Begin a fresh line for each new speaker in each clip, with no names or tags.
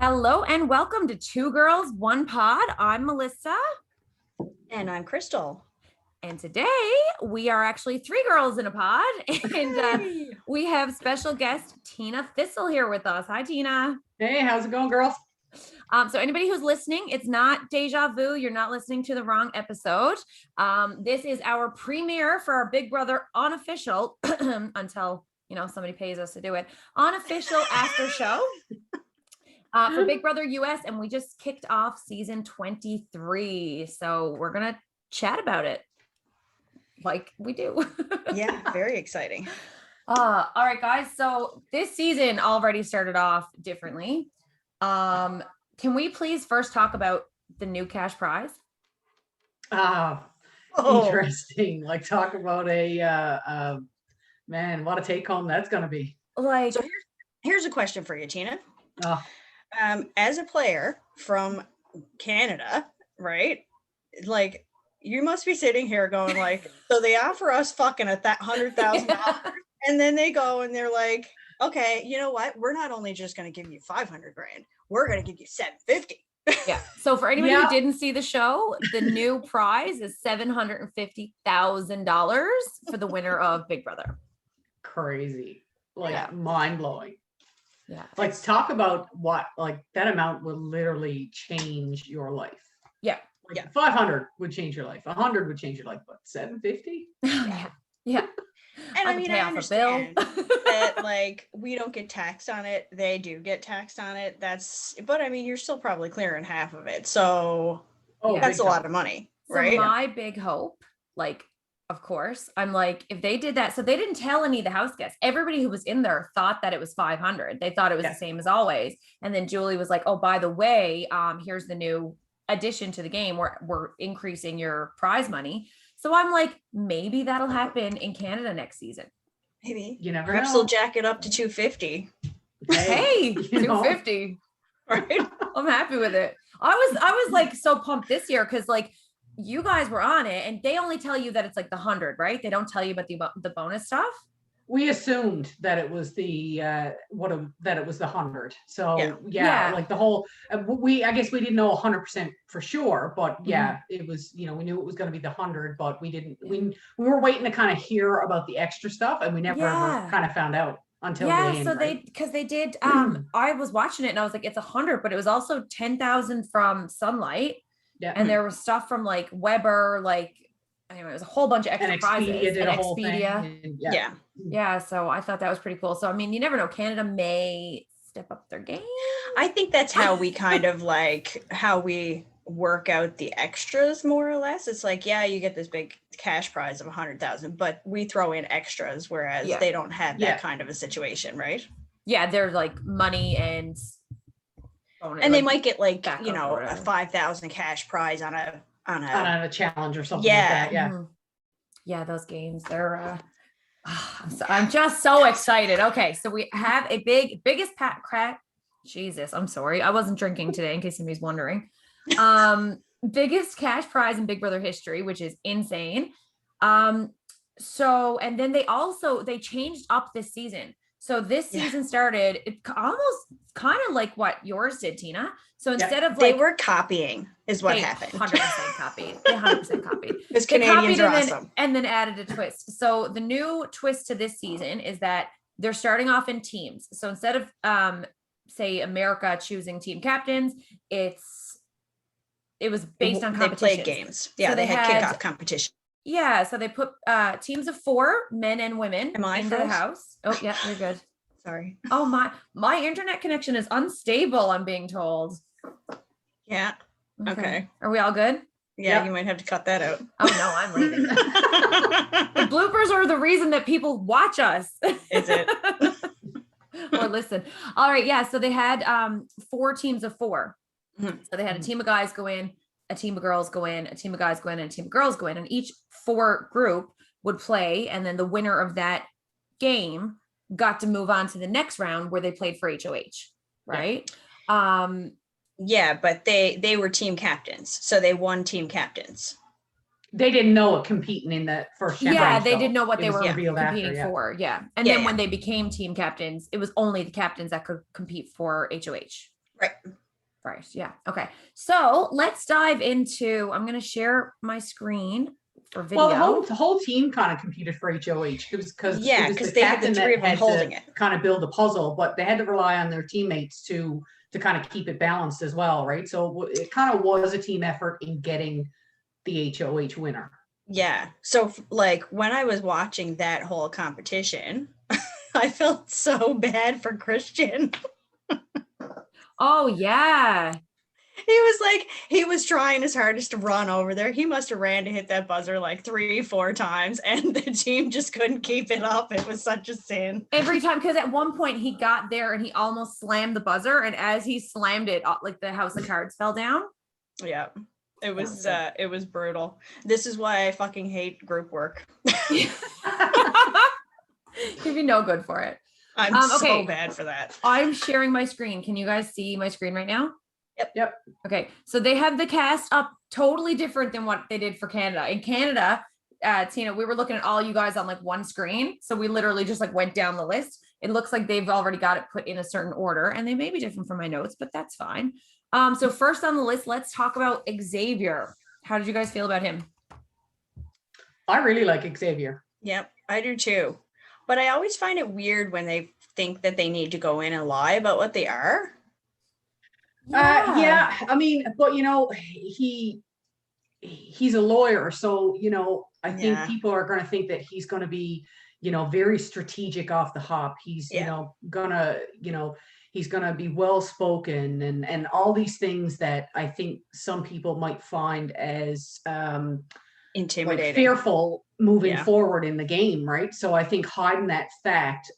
Hello and welcome to Two Girls, One Pod. I'm Melissa.
And I'm Crystal.
And today we are actually three girls in a pod. And we have special guest Tina Thistle here with us. Hi, Tina.
Hey, how's it going, girls?
So anybody who's listening, it's not deja vu. You're not listening to the wrong episode. This is our premiere for our Big Brother Unofficial until, somebody pays us to do it. Unofficial Aftershow. For Big Brother US, and we just kicked off season 23. So we're going to chat about it like we do.
Yeah, very exciting.
All right, guys. So this season already started off differently. Can we please first talk about the new cash prize?
Interesting. Like talk about a man, what a take home that's going to be.
So here's a question for you, Tina. As a player from Canada, right? Like, you must be sitting here going like, so they offer us fucking $100,000, and then they go and they're like, okay, you know what? We're not only just going to give you 500 grand, we're going to give you 750.
Yeah. So for anybody who didn't see the show, the new prize is $750,000 for the winner of Big Brother.
Crazy, mind blowing.
Yeah.
Like talk about what, like that amount will literally change your life.
Yeah.
Like 500 would change your life. 100 would change your life, but 750?
Yeah.
And I mean, I understand that like we don't get taxed on it. They do get taxed on it. But I mean, you're still probably clearing half of it. So that's a lot of money, right?
So my big hope, of course, I'm like, if they did that, so they didn't tell any of the house guests. Everybody who was in there thought that it was 500. They thought it was the same as always. And then Julie was like, oh, by the way, here's the new addition to the game. We're increasing your prize money. So I'm like, maybe that'll happen in Canada next season.
Maybe.
You never
Perhaps
know.
they'll jack it up to 250.
Hey, 250.
Right.
I'm happy with it. I was like so pumped this year because like you guys were on it and they only tell you that it's like the 100, right? They don't tell you about the bonus stuff.
We assumed that it was that it was the 100. So like the whole, I guess we didn't know 100% for sure, but it was, we knew it was going to be the 100, but we were waiting to kind of hear about the extra stuff, and we never ever kind of found out until the end.
So because they did, I was watching it and I was like, it's 100, but it was also 10,000 from Sunlight. Yeah. And there was stuff from like Weber, anyway, it was a whole bunch of extra prizes.
Did a whole thing.
Yeah. So I thought that was pretty cool. So, I mean, you never know. Canada may step up their game.
I think that's how we kind of how we work out the extras, more or less. It's like, you get this big cash prize of 100,000, but we throw in extras, whereas they don't have that kind of a situation, right?
Yeah. They're like money and
they might get a 5,000 cash prize on a
challenge or something like that. Yeah.
Mm-hmm. Yeah, those games, they're I'm just so excited. Okay, so we have a biggest Jesus, I'm sorry. I wasn't drinking today in case somebody's wondering. Biggest cash prize in Big Brother history, which is insane. So and then they changed up this season. So this season started, it almost kind of like what yours did, Tina. So instead of
they were copying is what happened.
100% copied. They 100% copied.
Because Canadians are awesome.
And then added a twist. So the new twist to this season is that they're starting off in teams. So instead of say America choosing team captains, it was based on competition.
They played games. Yeah, so they had kickoff competition.
Yeah, so they put teams of 4 men and women into the house. Oh, yeah, you're good.
Sorry.
Oh, my internet connection is unstable, I'm being told.
Yeah. Okay.
Are we all good?
Yeah, you might have to cut that out.
Oh, no, I'm leaving. The bloopers are the reason that people watch us.
Is it?
Or listen. All right, yeah, so they had 4 teams of 4.
Mm-hmm.
So they had a team of guys go in, a team of girls go in, a team of guys go in, and a team of girls go in, and each 4 group would play, and then the winner of that game got to move on to the next round where they played for HOH, right?
Yeah, but they were team captains, so they won team captains.
They didn't know it competing in the first round.
Yeah, they didn't know what they were competing
after,
for. Yeah. And then when they became team captains, it was only the captains that could compete for HOH. Right. Yeah. Okay. So let's dive into, I'm going to share my screen for video.
Well, the whole team kind of competed for HOH because the
they had the
captain
three of them
had
holding
to
it.
kind of build a puzzle, but they had to rely on their teammates to kind of keep it balanced as well, right? So it kind of was a team effort in getting the HOH winner.
Yeah. So like when I was watching that whole competition, I felt so bad for Christian.
Oh yeah.
He was trying his hardest to run over there. He must have ran to hit that buzzer like 3-4 times, and the team just couldn't keep it up. It was such a sin.
Every time, because at one point he got there and he almost slammed the buzzer, and as he slammed it, like the house of cards fell down.
Yeah. It was brutal. This is why I fucking hate group work.
You'd be no good for it.
I'm so bad for that.
I'm sharing my screen. Can you guys see my screen right now?
Yep.
Okay, so they have the cast up totally different than what they did for Canada. In Canada, Tina, we were looking at all you guys on like one screen. So we literally just like went down the list. It looks like they've already got it put in a certain order, and they may be different from my notes, but that's fine. So first on the list, let's talk about Xavier. How did you guys feel about him?
I really like Xavier.
Yep, I do too. But I always find it weird when they think that they need to go in and lie about what they are.
Yeah, I mean, but he's a lawyer, so I think people are going to think that he's going to be very strategic off the hop. He's he's going to be well spoken and all these things that I think some people might find as
intimidating,
like fearful moving forward in the game, right? So I think hiding that fact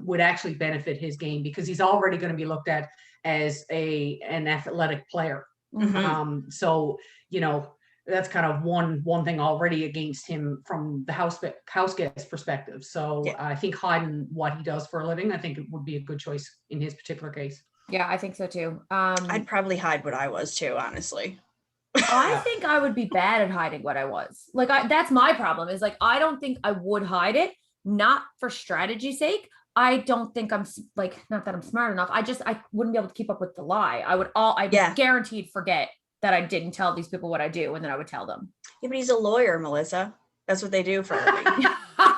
would actually benefit his game, because he's already going to be looked at as an athletic player.
Mm-hmm.
So that's kind of one thing already against him from the house guest perspective. So I think hiding what he does for a living, I think it would be a good choice in his particular case.
Yeah, I think so too.
I'd probably hide what I was too, honestly.
I think I would be bad at hiding what I was. Like, that's my problem, is like, I don't think I would hide it, not for strategy's sake. I don't think I'm like, not that I'm smart enough. I wouldn't be able to keep up with the lie. I guaranteed forget that I didn't tell these people what I do, and then I would tell them.
Yeah, but he's a lawyer, Melissa. That's what they do for a living.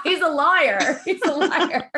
He's a liar. He's a liar.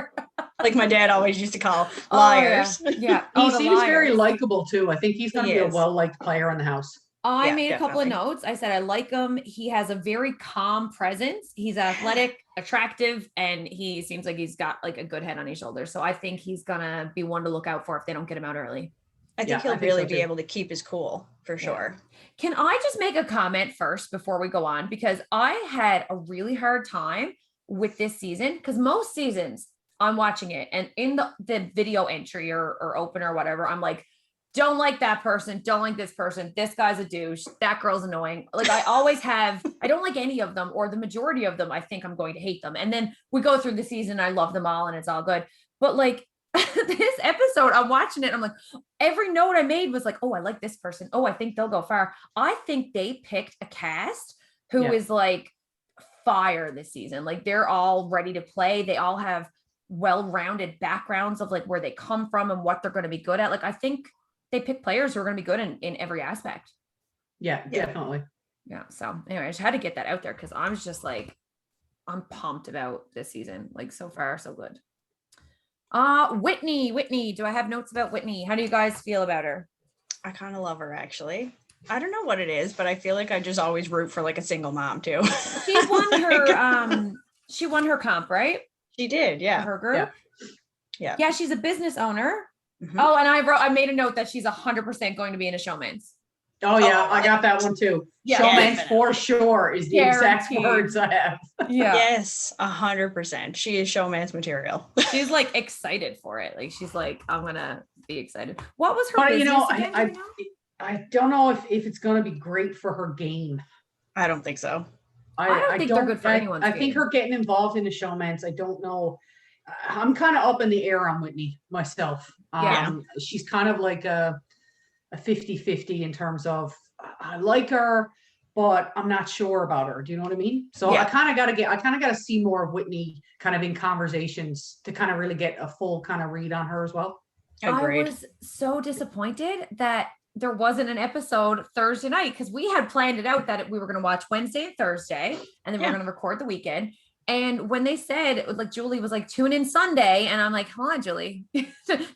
Like my dad always used to call liars.
Yeah.
He seems very likable too. I think he's going to be a well-liked player in the house.
I made a couple of notes. I said I like him. He has a very calm presence. He's athletic, attractive, and he seems like he's got like a good head on his shoulders. So I think he's gonna be one to look out for if they don't get him out early.
I think he'll really be able to keep his cool for sure.
Can I just make a comment first before we go on? Because I had a really hard time with this season, because most seasons I'm watching it and in the video entry or opener or whatever, I'm like, don't like that person, don't like this person, this guy's a douche, that girl's annoying. Like I always have, I don't like any of them, or the majority of them, I think I'm going to hate them. And then we go through the season, I love them all and it's all good. But like this episode, I'm watching it, I'm like, every note I made was like, oh, I like this person. Oh, I think they'll go far. I think they picked a cast who is like fire this season. Like they're all ready to play. They all have well-rounded backgrounds of like where they come from and what they're going to be good at. Like I think they pick players who are going to be good in every aspect.
Yeah, definitely.
Yeah. So anyway, I just had to get that out there because I was just like, I'm pumped about this season. Like so far, so good. Whitney, do I have notes about Whitney? How do you guys feel about her?
I kind of love her, actually. I don't know what it is, but I feel like I just always root for like a single mom too.
She won her comp, right?
She did, yeah.
Her group. Yeah, she's a business owner.
Mm-hmm.
Oh, and I made a note that she's 100% going to be in a Showman's.
Oh yeah, I got that one too. Yeah, Showman's for sure is the exact words I have.
Yeah. Yes, 100%. She is Showman's material.
She's like excited for it. Like she's like, I'm gonna be excited. What was her business again?
I don't know if it's gonna be great for her game.
I don't think so.
I don't think they're good for anyone's game.
I think her getting involved in the Showman's, I don't know. I'm kind of up in the air on Whitney myself. She's kind of like a 50-50 in terms of I like her, but I'm not sure about her. Do you know what I mean? So I kind of got to see more of Whitney kind of in conversations to kind of really get a full kind of read on her as well.
Agreed.
I was so disappointed that there wasn't an episode Thursday night because we had planned it out that we were going to watch Wednesday and Thursday, and then we were going to record the weekend. And when they said, like, Julie was like, tune in Sunday, and I'm like, hold on, Julie,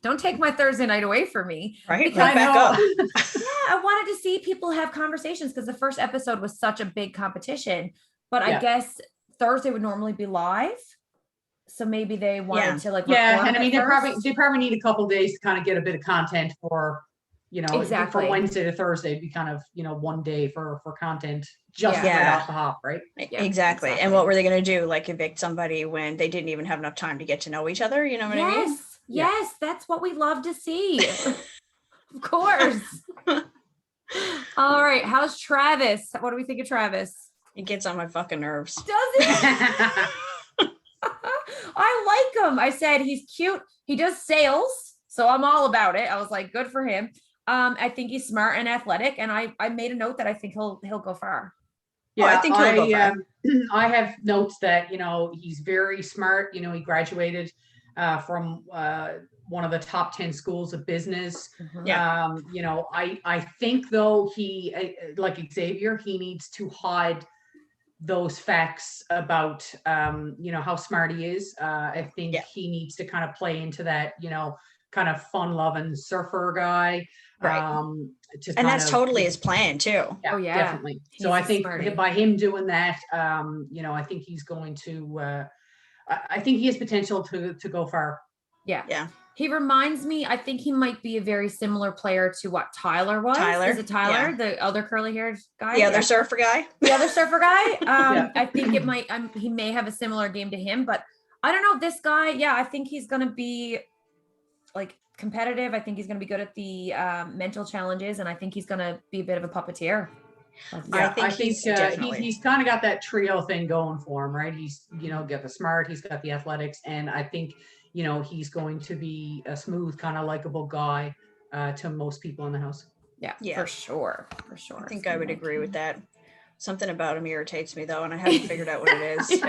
don't take my Thursday night away from me.
Right?
Because
Back up.
I wanted to see people have conversations because the first episode was such a big competition. But I guess Thursday would normally be live. So maybe they wanted to like record
and I mean they
first.
probably need a couple days to kind of get a bit of content for,
Exactly.
from Wednesday to Thursday. It'd be kind of, one day for content just right off the hop, right?
Yeah, exactly. And what were they going to do? Like evict somebody when they didn't even have enough time to get to know each other? You know what I mean?
Yes, that's what we love to see. Of course. All right. How's Travis? What do we think of Travis?
It gets on my fucking nerves.
Does it? I like him. I said he's cute. He does sales, so I'm all about it. I was like, good for him. I think he's smart and athletic, and I made a note that I think he'll go far.
Yeah,
I think he'll go far.
I have notes that he's very smart. He graduated from one of the top 10 schools of business. I think though he like Xavier, he needs to hide those facts about how smart he is. I think he needs to kind of play into that kind of fun-loving surfer guy,
right? And that's totally his plan too.
Yeah, definitely. So I think by him doing that, I think he's going to. I think he has potential to go far.
Yeah. He reminds me, I think he might be a very similar player to what Tyler was. Is it Tyler, the other curly haired guy?
The other surfer guy?
The other surfer guy. I think it might, he may have a similar game to him, but I don't know. This guy, I think he's going to be like competitive. I think he's going to be good at the mental challenges, and I think he's going to be a bit of a puppeteer.
I think he's kind of got that trio thing going for him, right? He's got the smart, he's got the athletics, and I think he's going to be a smooth, kind of likable guy to most people in the house.
Yeah, for sure.
I think I would agree with that. Something about him irritates me though, and I haven't figured out what it is.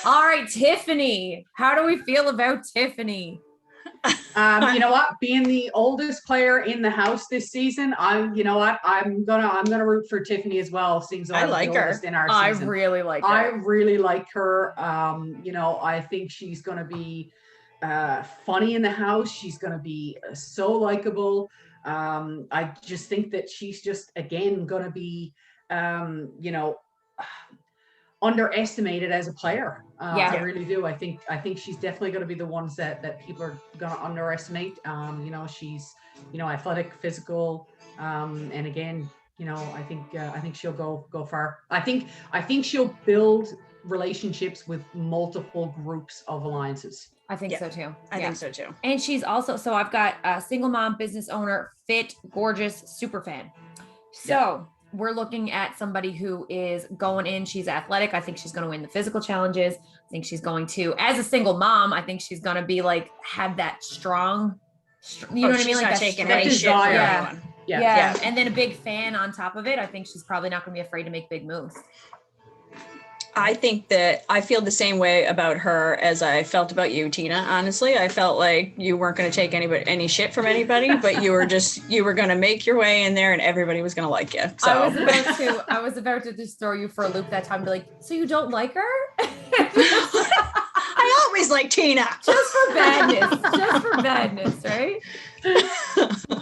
All right, Tiffany. How do we feel about Tiffany?
You know what? Being the oldest player in the house this season, I'm gonna root for Tiffany as well. Seems like I like her in our season.
I really like her.
I really like her. I think she's gonna be funny in the house. She's gonna be so likable. I just think that she's just again gonna be underestimated as a player. I really do. I think she's definitely going to be the ones that people are going to underestimate. She's athletic, physical, and again, I think she'll go far. I think she'll build relationships with multiple groups of alliances.
I think so too.
I think so too.
And she's also, so I've got a single mom, business owner, fit, gorgeous, super fan. So we're looking at somebody who is going in. She's athletic. I think she's going to win the physical challenges. I think she's going to, as a single mom, I think she's going to be like, have that strong, you know what I mean? Like that
taking any shit from anyone.
Yeah. And then a big fan on top of it. I think she's probably not going to be afraid to make big moves.
I think that I feel the same way about her as I felt about you, Tina. Honestly, I felt like you weren't going to take any shit from anybody, but you were going to make your way in there and everybody was going to like you. So
I was about to just throw you for a loop that time. Be like, so you don't like her?
I always like Tina.
Just for badness, right?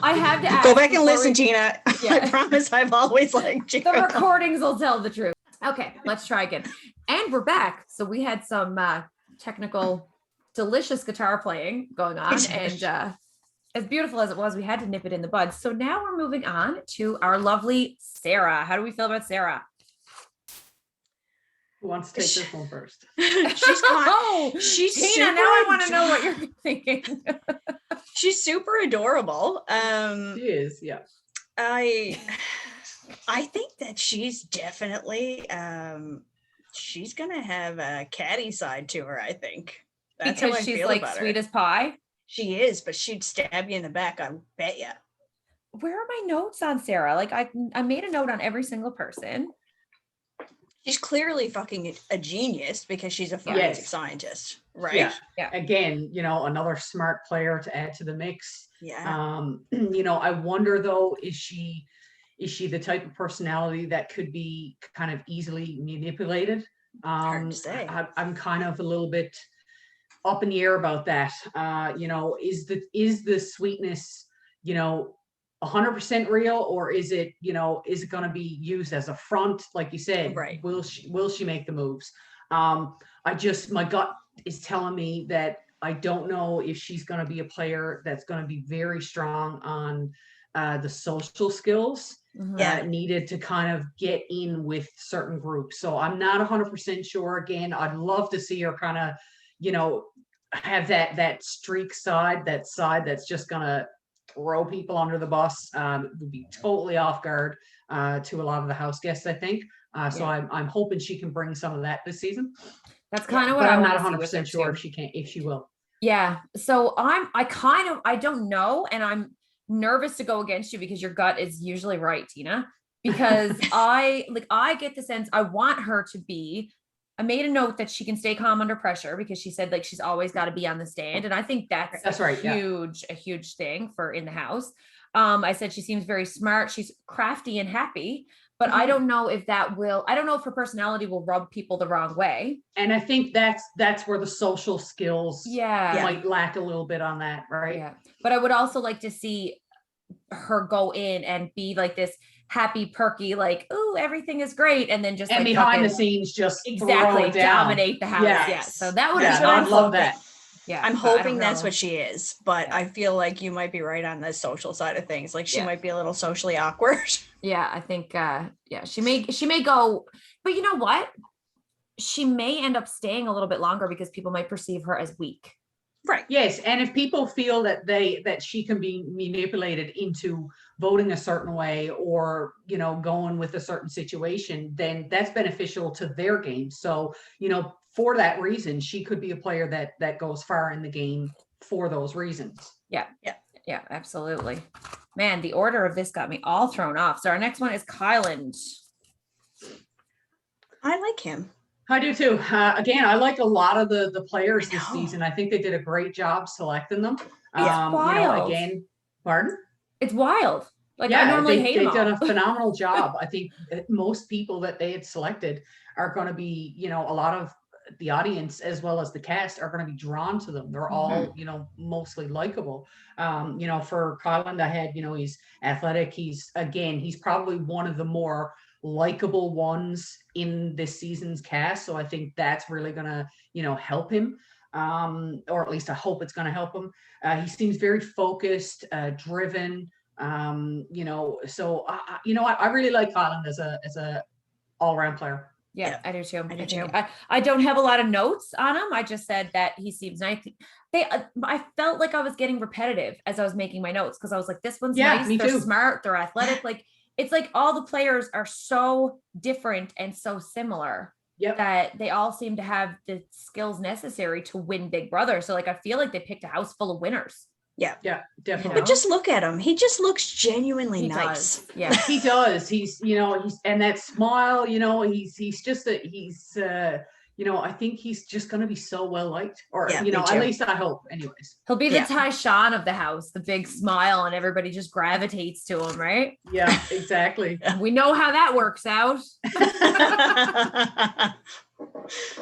I have to ask.
Go back and listen, Tina. I promise I've always liked you.
The recordings will tell the truth. Okay, let's try again. And we're back. So we had some technical, delicious guitar playing going on. And as beautiful as it was, we had to nip it in the bud. So now we're moving on to our lovely Sarah. How do we feel about Sarah?
Who wants to take this one first?
She's
Tina, now I want to know what you're thinking.
She's super adorable.
She is, yeah.
I think that she's definitely she's gonna have a catty side to her. I think
that's because she's like sweet as pie.
She is, but she'd stab you in the back. I bet you.
Where are my notes on Sarah? Like I made a note on every single person.
She's clearly fucking a genius because she's a forensic scientist, right?
Yeah. Again, another smart player to add to the mix.
Yeah.
I wonder though, is she the type of personality that could be kind of easily manipulated?
Hard to say.
I'm kind of a little bit up in the air about that. Is the sweetness, 100% real, or is it going to be used as a front, like you said?
Right.
Will she make the moves? My gut is telling me that I don't know if she's going to be a player that's going to be very strong on the social skills needed to kind of get in with certain groups. So I'm not 100% sure. Again, I'd love to see her kind of, have that streak side, that's just going to throw people under the bus. Would be totally off guard to a lot of the house guests, I think. So I'm hoping she can bring some of that this season.
That's kind of what
I'm
I
not 100% sure
too.
if she will.
Yeah. So I don't know. And I'm nervous to go against you because your gut is usually right, Tina, because I get the sense I want her to be. I made a note that she can stay calm under pressure because she said like she's always got to be on the stand. And I think that's right. A huge thing for in the house. I said she seems very smart. She's crafty and happy, but I don't know if I don't know if her personality will rub people the wrong way.
And I think that's where the social skills might lack a little bit on that, right?
Yeah. But I would also like to see her go in and be like this happy, perky, like, oh, everything is great. And then just
and
like
behind the scenes, just
exactly dominate the house.
Yes.
Yeah. So that would
be
good.
I love that.
Yeah. I'm hoping that's what she is, but I feel like you might be right on the social side of things. Like she might be a little socially awkward.
Yeah. I think, she may go, but you know what? She may end up staying a little bit longer because people might perceive her as weak.
Right. Yes. And if people feel that she can be manipulated into voting a certain way or, going with a certain situation, then that's beneficial to their game. So, for that reason, she could be a player that goes far in the game for those reasons.
Yeah. Yeah. Yeah, absolutely. Man, the order of this got me all thrown off. So our next one is Kyland.
I like him.
I do too. Again, I like a lot of the players this season. I think they did a great job selecting them.
It's wild.
Again, pardon?
It's wild. Like I normally hate them.
They've done a phenomenal job. I think most people that they had selected are going to be, a lot of the audience as well as the cast are going to be drawn to them. They're all, mostly likable. For Kyland, I had, he's athletic. He's probably one of the more likable ones in this season's cast, so I think that's really gonna help him, or at least I hope it's gonna help him. He seems very focused, driven, so I really like Kyland as a all-around player.
Yeah, I do too. I don't have a lot of notes on him. I just said that he seems nice. I felt like I was getting repetitive as I was making my notes because I was like, this one's nice, they're smart, they're athletic, like it's like all the players are so different and so similar that they all seem to have the skills necessary to win Big Brother. So like, I feel like they picked a house full of winners.
Yeah.
Yeah, definitely.
But just look at him. He just looks genuinely nice.
Does. Yeah,
he does. He's, and that smile, I think he's just going to be so well liked, or, at least I hope anyways.
He'll be the Tyshawn of the house, the big smile, and everybody just gravitates to him, right?
Yeah, exactly.
We know how that works out.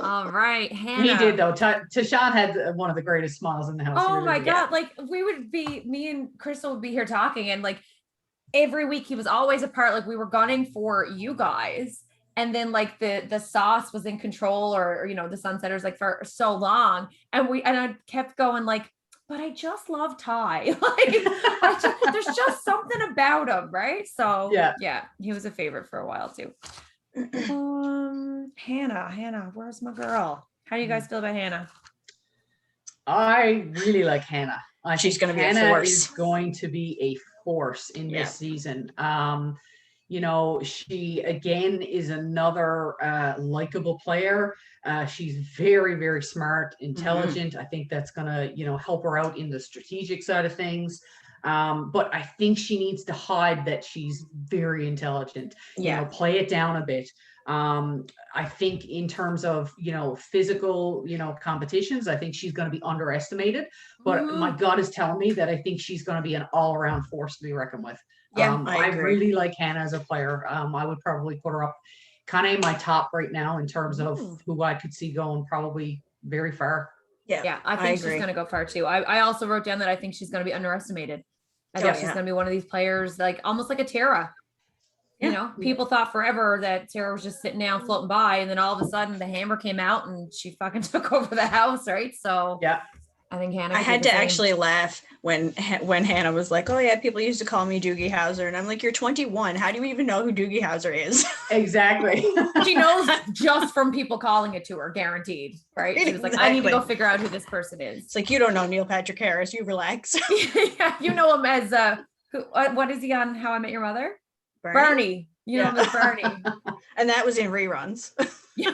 All right, Hannah.
He did though. Tyshawn had one of the greatest smiles in the house.
Oh my God. Like me and Crystal would be here talking, and like every week he was always a part, like we were gunning for you guys. And then like the sauce was in control, or the Sunsetters, like for so long. And I kept going like, but I just love Ty. Like there's just something about him, right? So yeah, he was a favorite for a while too. Hannah, where's my girl? How do you guys feel about Hannah?
I really like Hannah.
She's going to be
Hannah
a force.
Is going to be a force in this season. She again is another likable player. She's very, very smart, intelligent. I think that's gonna, help her out in the strategic side of things. But I think she needs to hide that she's very intelligent, play it down a bit. I think in terms of, physical, competitions, I think she's going to be underestimated, but my gut is telling me that I think she's going to be an all-around force to be reckoned with.
Yeah, I agree.
really like Hannah as a player. I would probably put her up kind of in my top right now in terms of who I could see going probably very far.
Yeah, I think she's going to go far too. I also wrote down that I think she's going to be underestimated. I think she's going to be one of these players, like almost like a Tara. People thought forever that Tara was just sitting down floating by, and then all of a sudden the hammer came out and she fucking took over the house, right? So
yeah,
I think Hannah.
I had to actually laugh when Hannah was like, "Oh yeah, people used to call me Doogie Howser," and I'm like, "You're 21. How do you even know who Doogie Howser is?"
Exactly.
She knows just from people calling it to her, guaranteed, right? She was like, "I need to go figure out who this person is."
It's like, you don't know Neil Patrick Harris. You relax.
Yeah, you know him as what is he on How I Met Your Mother? Bernie. You know him as Bernie.
And that was in reruns.
Yeah.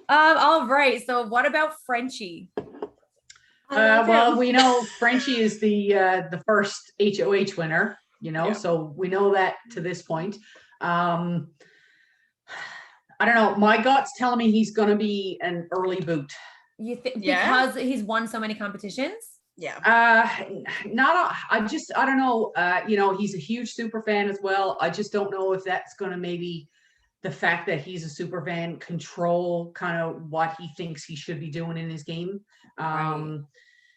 All right. So what about Frenchie?
Well, we know Frenchie is the first HOH winner, so we know that to this point. I don't know. My gut's telling me he's going to be an early boot.
You think because he's won so many competitions?
Yeah.
I don't know. He's a huge super fan as well. I just don't know if that's going to maybe the fact that he's a super fan control kind of what he thinks he should be doing in his game. Right.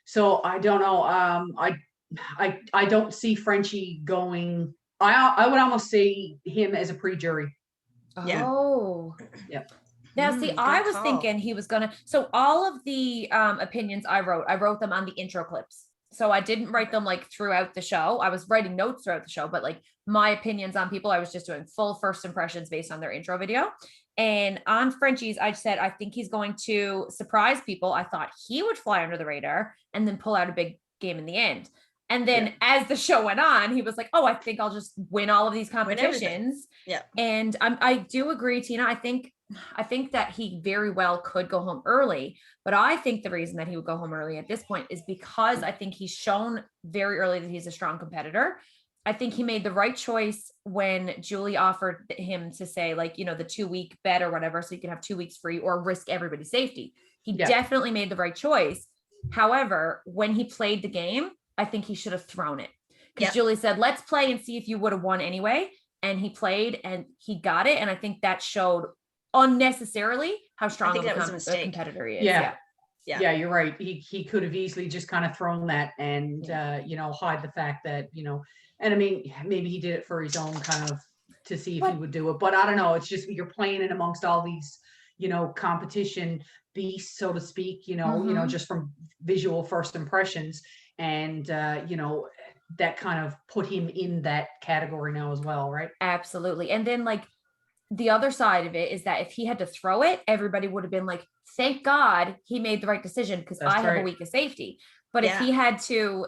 So I don't know. I don't see Frenchie going. I would almost say him as a pre-jury.
Oh.
Yeah.
Now, see, I was thinking he was gonna. So all of the opinions I wrote them on the intro clips. So I didn't write them like throughout the show. I was writing notes throughout the show, but like my opinions on people, I was just doing full first impressions based on their intro video. And on Frenchie's, I said, I think he's going to surprise people. I thought he would fly under the radar and then pull out a big game in the end. And then as the show went on, he was like, oh, I think I'll just win all of these competitions.
Yeah.
And I do agree, Tina. I think that he very well could go home early, but I think the reason that he would go home early at this point is because I think he's shown very early that he's a strong competitor. I think he made the right choice when Julie offered him to say, like, the 2-week bet or whatever, so you can have 2 weeks free or risk everybody's safety. He definitely made the right choice. However, when he played the game, I think he should have thrown it because Julie said, let's play and see if you would have won anyway. And he played and he got it. And I think that showed unnecessarily how strong of a competitor he is.
Yeah, you're right. He could have easily just kind of thrown that and hide the fact that and I mean maybe he did it for his own kind of to see if he would do it, but I don't know. It's just you're playing in amongst all these competition beasts, so to speak. Just from visual first impressions, and that kind of put him in that category now as well, right?
Absolutely. And then like the other side of it is that if he had to throw it, everybody would have been like, thank God he made the right decision because I have a week of safety. But if he had to,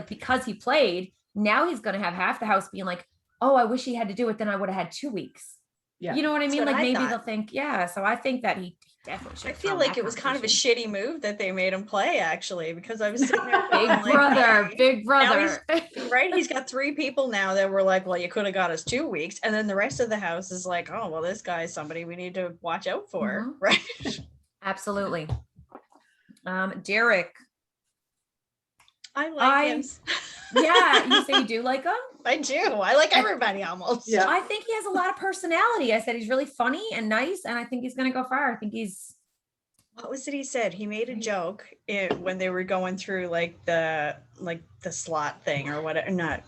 because he played, now he's going to have half the house being like, oh, I wish he had to do it. Then I would have had 2 weeks. Yeah. You know what I mean? Maybe they'll think, so I think that he definitely should.
I feel like it was kind of a shitty move that they made him play, actually, because I was sitting there
big brother.
Right? He's got 3 people now that were like, well, you could have got us 2 weeks. And then the rest of the house is like, oh, well, this guy's somebody we need to watch out for. Right?
Absolutely. Derek.
I like him.
Yeah, you say you do like him?
I do. I like everybody almost.
Yeah. I think he has a lot of personality. I said he's really funny and nice, and I think he's going to go far. I think he's...
What was it he said? He made a joke when they were going through like the slot thing or whatever.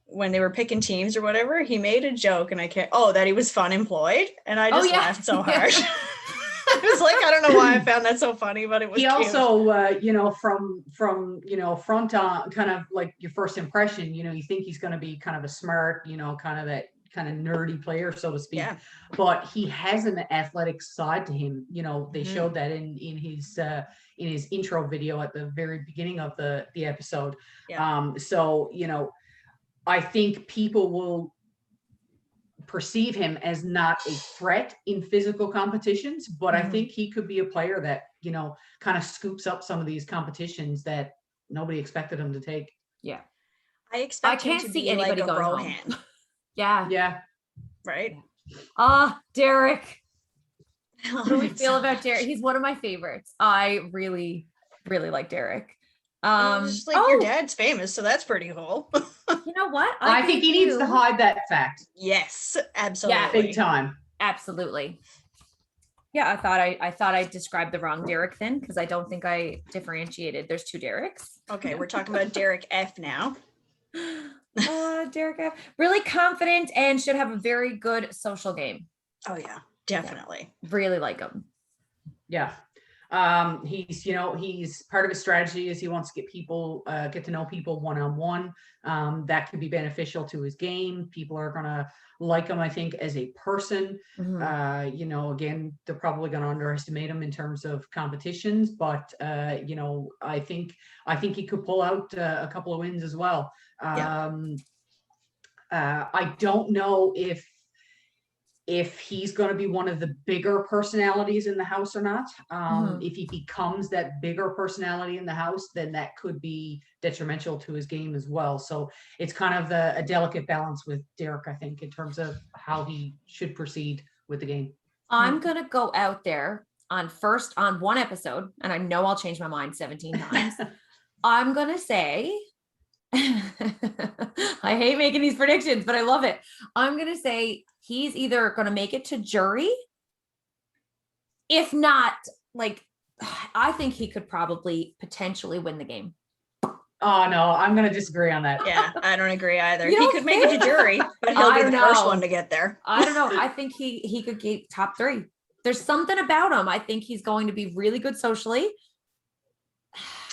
When they were picking teams or whatever, he made a joke, and that he was fun employed, and I just laughed so hard. It was like, I don't know why I found that so funny, but it was. He
cute. Also, from front on, kind of like your first impression, you think he's going to be kind of a smart, kind of that kind of nerdy player, so to speak. Yeah. But he has an athletic side to him. They showed that in his intro video at the very beginning of the episode. Yeah. So I think people will perceive him as not a threat in physical competitions, but I think he could be a player that kind of scoops up some of these competitions that nobody expected him to take.
Yeah.
I expect him to be like a Rohan.
Yeah.
Yeah.
Right?
Derek. What do we feel about Derek? He's one of my favorites. I really, really like Derek.
Just like your dad's famous, so that's pretty cool.
You know what?
I think he needs to hide that fact.
Yes, absolutely.
Yeah,
big time.
Absolutely. Yeah, I thought I described the wrong Derek then, because I don't think I differentiated. There's two Dereks.
Okay, we're talking about Derek F now.
Derek F. Really confident and should have a very good social game.
Oh yeah, definitely.
Yeah, really like him.
Yeah. He's, he's part of his strategy is he wants to get to know people one-on-one. That could be beneficial to his game. People are going to like him, I think, as a person.
Mm-hmm.
Again, they're probably going to underestimate him in terms of competitions, but I think he could pull out a couple of wins as well. I don't know if he's going to be one of the bigger personalities in the house or not. If he becomes that bigger personality in the house, then that could be detrimental to his game as well. So it's kind of a delicate balance with Derek, I think, in terms of how he should proceed with the game.
I'm going to go out there on one episode, and I know I'll change my mind 17 times. I'm going to say, I hate making these predictions, but I love it. I'm going to say he's either going to make it to jury. If not, I think he could probably potentially win the game.
Oh no, I'm going to disagree on that.
Yeah, I don't agree either. He could make it to jury, but he'll be the first one to get there.
I don't know. I think he could get top 3. There's something about him. I think he's going to be really good socially.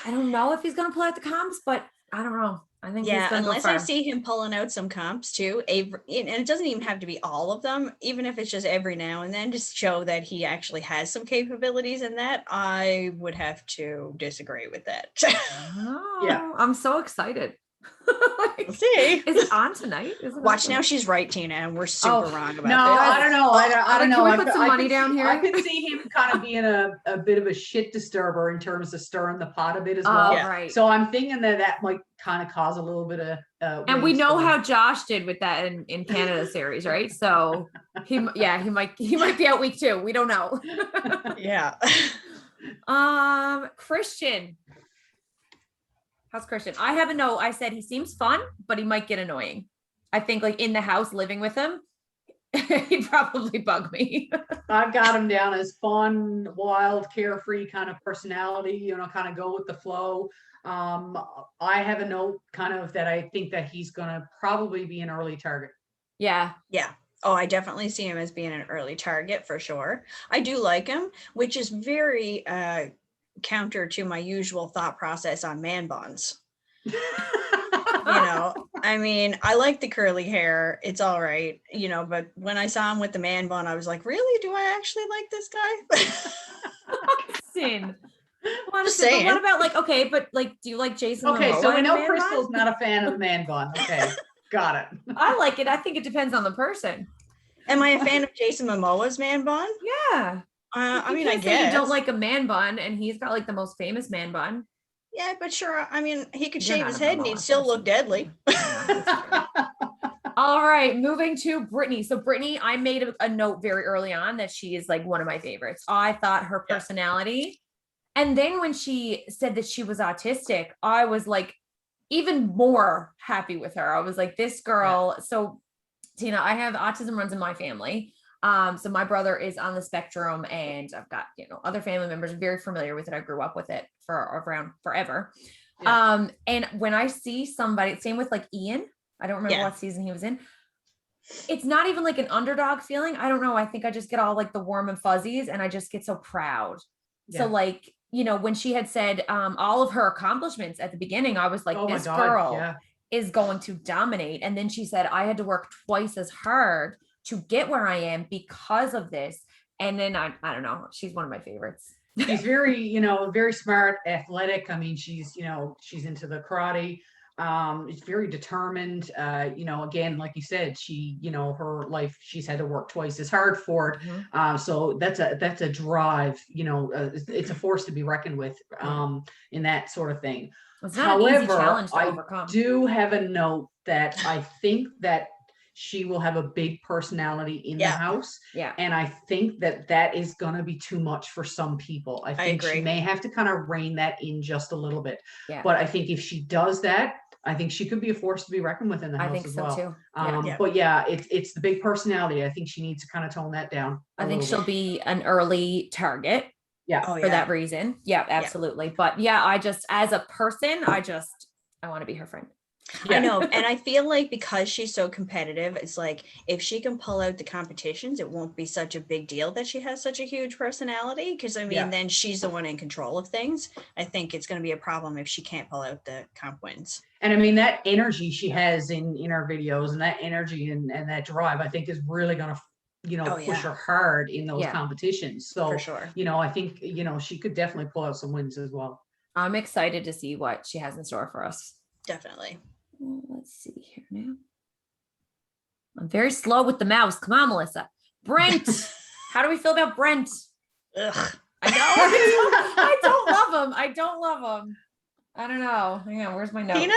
I don't know if he's going to pull out the comps, but I don't know. I think he's going to
unless I see him pulling out some comps too, and it doesn't even have to be all of them, even if it's just every now and then, just show that he actually has some capabilities in that, I would have to disagree with that.
Yeah,
I'm so excited.
We'll see.
Is it on tonight?
Watch now, she's right, Tina, and we're super wrong about this.
I don't know. I don't know.
Can we put some money down here?
I could see him kind of being a bit of a shit disturber in terms of stirring the pot a bit as well.
Right.
So I'm thinking that might kind of cause a little bit of
and we know how Josh did with that in Canada series, right? So he might be out week 2. We don't know.
Yeah.
Christian. How's Christian? I have a note. I said he seems fun, but he might get annoying. I think in the house living with him, he'd probably bug me.
I've got him down as fun, wild, carefree kind of personality, kind of go with the flow. I have a note kind of that I think that he's going to probably be an early target.
Yeah. Oh, I definitely see him as being an early target for sure. I do like him, which is very counter to my usual thought process on man buns. I mean, I like the curly hair, it's all right, but when I saw him with the man bun, I was like, really, do I actually like this guy?
Sin.
Just saying.
What about do you like Jason
okay
Momoa
so we know
bun?
Crystal's not a fan of the man bun. Okay, got it.
I like it. I think it depends on the person.
Am I a fan of Jason Momoa's man bun?
Yeah.
I mean, I
guess
guess
you don't like a man bun, and he's got the most famous man bun.
Yeah, but sure. I mean, he could
You're
shave his head and he'd still look deadly.
All right, moving to Brittany. So Brittany, I made a note very early on that she is one of my favorites. I thought her personality, and then when she said that she was autistic, I was even more happy with her. I was like, this girl. Yeah. So Tina, I have autism runs in my family. So my brother is on the spectrum, and I've got, other family members very familiar with it. I grew up with it for around forever. Yeah. And when I see somebody, same with Ian, I don't remember what season he was in. It's not even an underdog feeling. I don't know. I think I just get all the warm and fuzzies, and I just get so proud. Yeah. So when she had said all of her accomplishments at the beginning, I was like, this girl is going to dominate. And then she said, I had to work twice as hard to get where I am because of this. And then I don't know, she's one of my favorites.
She's very, very smart, athletic. I mean, she's into the karate. Is very determined. Again, like you said, she, her life, she's had to work twice as hard for it. So that's a drive, it's a force to be reckoned with, in that sort of thing.
It's not an easy challenge to overcome.
I do have a note that I think that she will have a big personality in the house.
Yeah.
And I think that is going to be too much for some people. I think she may have to kind of rein that in just a little bit.
Yeah.
But I think if she does that, I think she could be a force to be reckoned with in the house. I think so too. But yeah, it's the big personality. I think she needs to kind of tone that down.
I think she'll be an early target.
Yeah.
For that reason. Yeah, absolutely. Yeah. But yeah, I just, as a person, I want to be her friend.
Yeah. I know. And I feel like because she's so competitive, it's like if she can pull out the competitions, it won't be such a big deal that she has such a huge personality. Because then she's the one in control of things. I think it's going to be a problem if she can't pull out the comp wins.
And that energy she has in her videos, and that energy and that drive, I think is really going to push her hard in those competitions. So,
for sure.
I think, she could definitely pull out some wins as well.
I'm excited to see what she has in store for us.
Definitely.
Let's see here now. I'm very slow with the mouse. Come on, Melissa. Brent. How do we feel about Brent?
Ugh.
I know. I don't love him. I don't know. Hang on. Where's my notes?
Tina?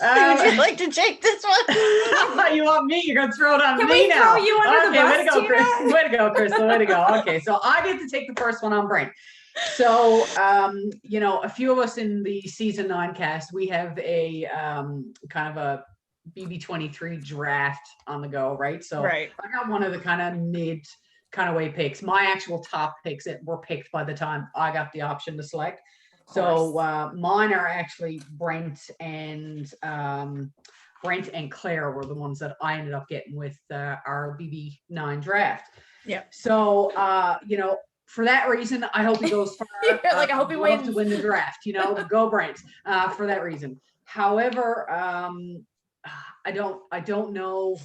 Would you like to take this one?
You want me? You're going to throw it on
Can
me
we
now.
Throw you under the bus,
way to go,
Tina?
Chris. Way to go, Crystal. Way to go. Okay, so I get to take the first one on Brent. So, a few of us in the season 9 cast, we have a kind of a BB23 draft on the go, right? So I got one of the kind of mid kind of way picks. My actual top picks that were picked by the time I got the option to select. So mine are actually Brent and Claire were the ones that I ended up getting with our BB9 draft.
Yeah.
So, for that reason, I hope he goes far.
I hope he wins
to win the draft. Go Brent. For that reason. However, I don't know.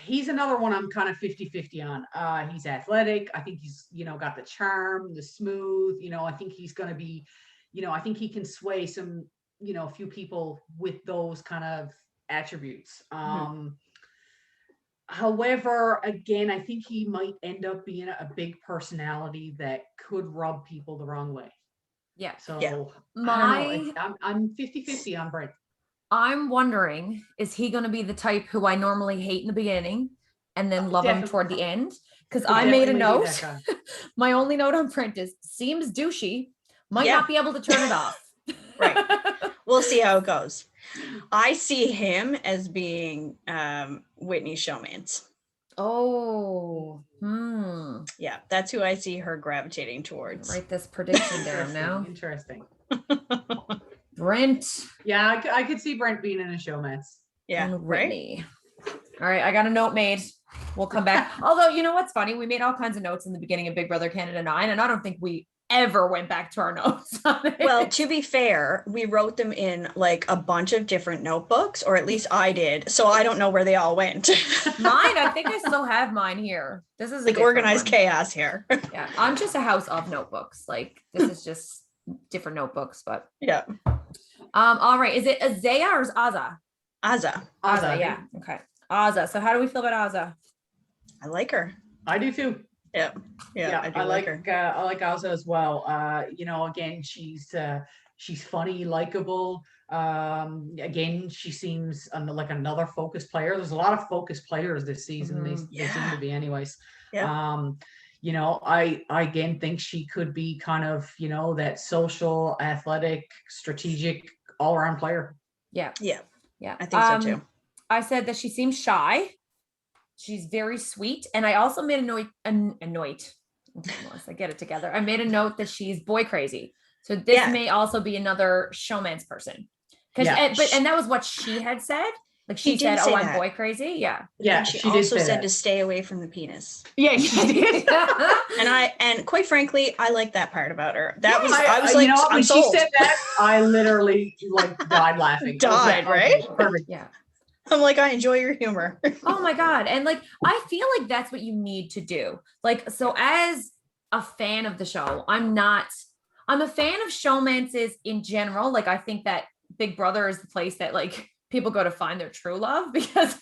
He's another one I'm kind of 50-50 on. He's athletic. I think he's, got the charm, the smooth, I think he's going to be, I think he can sway some, a few people with those kind of attributes. However, again, I think he might end up being a big personality that could rub people the wrong way.
Yeah.
So I'm 50-50 on Brent.
I'm wondering, is he going to be the type who I normally hate in the beginning and then love him toward the end? Because I made a note. My only note on Brent is seems douchey, might not be able to turn it off.
Right. We'll see how it goes. I see him as being Whitney's showmance.
Oh.
Yeah, that's who I see her gravitating towards.
Write this prediction down now.
Interesting.
Brent.
Yeah, I could see Brent being in a showmance.
Yeah,
and Whitney. All right, I got a note made. We'll come back. Although, you know what's funny? We made all kinds of notes in the beginning of Big Brother Canada 9, and I don't think we ever went back to our notes.
Well, to be fair, we wrote them in like a bunch of different notebooks, or at least I did. So I don't know where they all went.
Mine, I think I still have mine here. This is
like organized chaos here.
Yeah, I'm just a house of notebooks. Like this is just different notebooks, but
yeah.
All right. Is it Azea or is Azza?
Azza.
Yeah. Okay. Azza. So how do we feel about Azza?
I like her.
I do too.
Yeah.
I like her. I like Azza as well. Again, she's funny, likable. Again, she seems like another focused player. There's a lot of focused players this season. They seem to be, anyways.
Yeah.
I again think she could be kind of, that social, athletic, strategic, all-around player.
Yeah.
I think so too.
I said that she seems shy. She's very sweet. And I also made a note. I get it together. I made a note that she's boy crazy. So this may also be another showman's person. And that was what she had said. Like she said, I'm boy crazy. Yeah.
Yeah. She also said to stay away from the penis.
Yeah, she did.
and quite frankly, I like that part about her.
I was like, when she said that, I literally died laughing.
Right?
Perfect.
Yeah.
I'm like, I enjoy your humor.
Oh my God. And I feel like that's what you need to do. So as a fan of the show, I'm a fan of showmances in general. I think that Big Brother is the place that like people go to find their true love, because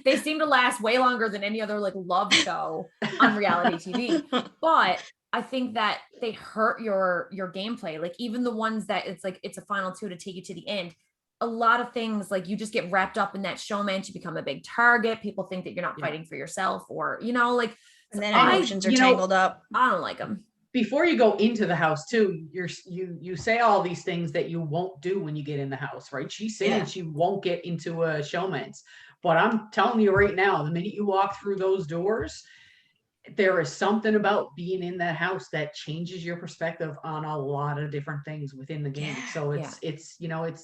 they seem to last way longer than any other like love show on reality TV. But I think that they hurt your gameplay. Like even the ones that it's like it's a final two to take you to the end. A lot of things like you just get wrapped up in that showman, you become a big target. People think that you're not fighting for yourself, or like,
and then emotions are tangled up.
I don't like them.
Before you go into the house too, you say all these things that you won't do when you get in the house, right? She's saying she won't get into a showman's, but I'm telling you right now, the minute you walk through those doors, there is something about being in that house that changes your perspective on a lot of different things within the game. So it's it's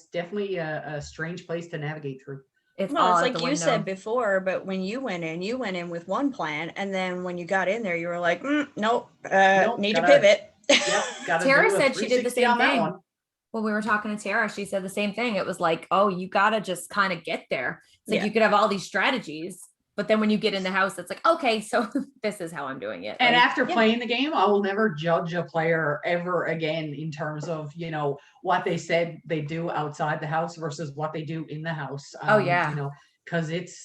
definitely a strange place to navigate through.
It's like you said before, but when you went in with one plan, and then when you got in there, you were like, nope, need to pivot.
Tara said she did the same thing. When we were talking to Tara, she said the same thing. It was like, oh, you got to just kind of get there. It's like you could have all these strategies, but then when you get in the house, it's like, okay, so this is how I'm doing it.
And after playing the game, I will never judge a player ever again in terms of, what they said they do outside the house versus what they do in the house. Because it's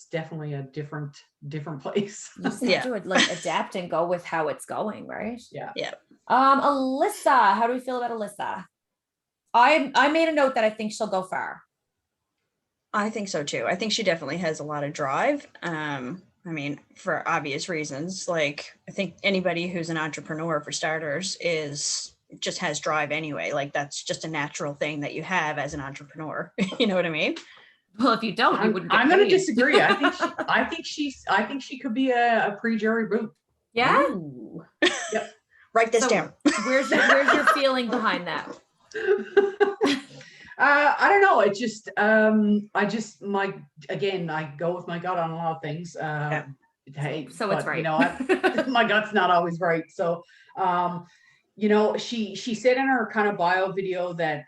definitely a different place.
You just have to like adapt and go with how it's going, right?
Yeah.
Alyssa, how do we feel about Alyssa? I made a note that I think she'll go far.
I think so too. I think she definitely has a lot of drive. I mean, for obvious reasons. Like, I think anybody who's an entrepreneur, for starters, just has drive anyway. Like, that's just a natural thing that you have as an entrepreneur. You know what I mean?
Well, if you don't, you wouldn't.
I'm going to disagree. I think she could be a pre-jury boot.
Yeah.
Yep. Write this down.
Where's your feeling behind that?
I don't know. It just, I go with my gut on a lot of things. Hey,
so it's right.
My gut's not always right. So, she said in her kind of bio video that,